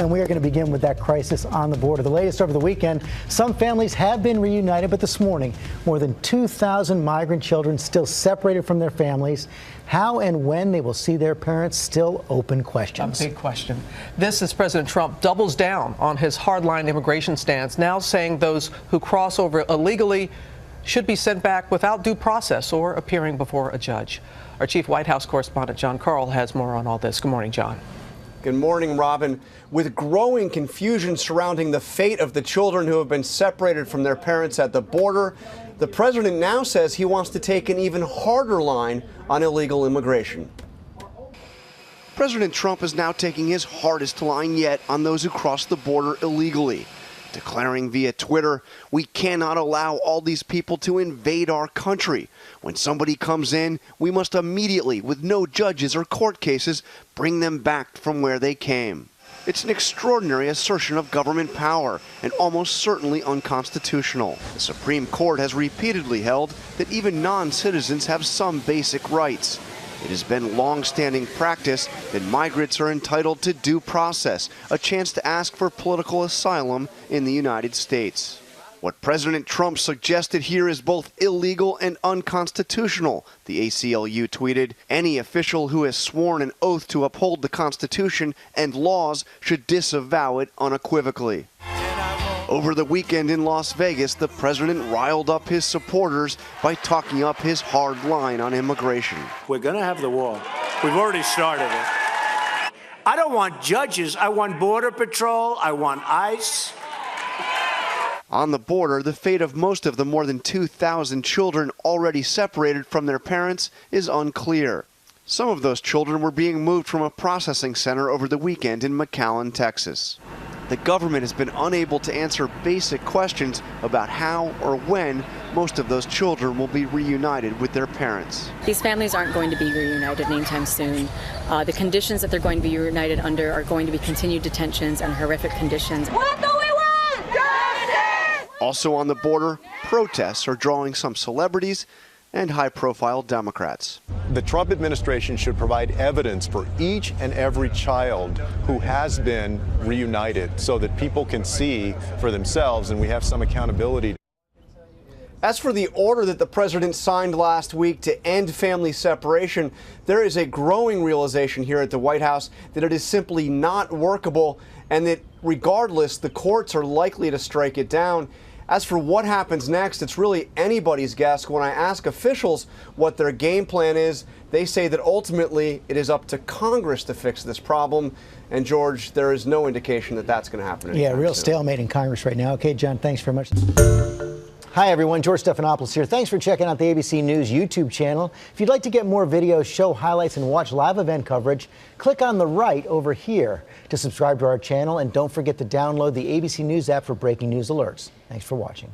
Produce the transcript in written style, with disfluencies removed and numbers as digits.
And we are going to begin with that crisis on the border. The latest over the weekend, some families have been reunited, but this morning, more than 2,000 migrant children still separated from their families. How and when they will see their parents, still open questions. A big question. This as President Trump doubles down on his hardline immigration stance, now saying those who cross over illegally should be sent back without due process or appearing before a judge. Our chief White House correspondent John Karl has more on all this. Good morning, John. Good morning, Robin. With growing confusion surrounding the fate of the children who have been separated from their parents at the border, the president now says he wants to take an even harder line on illegal immigration. President Trump is now taking his hardest line yet on those who cross the border illegally, declaring via Twitter, "We cannot allow all these people to invade our country. When somebody comes in, we must immediately, with no judges or court cases, bring them back from where they came." It's an extraordinary assertion of government power and almost certainly unconstitutional. The Supreme Court has repeatedly held that even non-citizens have some basic rights. It has been long-standing practice that migrants are entitled to due process, a chance to ask for political asylum in the United States. What President Trump suggested here is both illegal and unconstitutional, the ACLU tweeted. Any official who has sworn an oath to uphold the Constitution and laws should disavow it unequivocally. Over the weekend in Las Vegas, the president riled up his supporters by talking up his hard line on immigration. We're going to have the wall. We've already started it. I don't want judges. I want Border Patrol. I want ICE. On the border, the fate of most of the more than 2,000 children already separated from their parents is unclear. Some of those children were being moved from a processing center over the weekend in McAllen, Texas. The government has been unable to answer basic questions about how or when most of those children will be reunited with their parents. These families aren't going to be reunited anytime soon. The conditions that they're going to be reunited under are going to be continued detentions and horrific conditions. What do we want? Also on the border, protests are drawing some celebrities and high-profile Democrats. The Trump administration should provide evidence for each and every child who has been reunited so that people can see for themselves and we have some accountability. As for the order that the president signed last week to end family separation, there is a growing realization here at the White House that it is simply not workable and that regardless, the courts are likely to strike it down. As for what happens next, it's really anybody's guess. When I ask officials what their game plan is, they say that ultimately it is up to Congress to fix this problem. And George, there is no indication that that's going to happen. Yeah, real stalemate in Congress right now. Okay, John, thanks very much. Hi, everyone. George Stephanopoulos here. Thanks for checking out the ABC News YouTube channel. If you'd like to get more videos, show highlights, and watch live event coverage, click on the right over here to subscribe to our channel. And don't forget to download the ABC News app for breaking news alerts. Thanks for watching.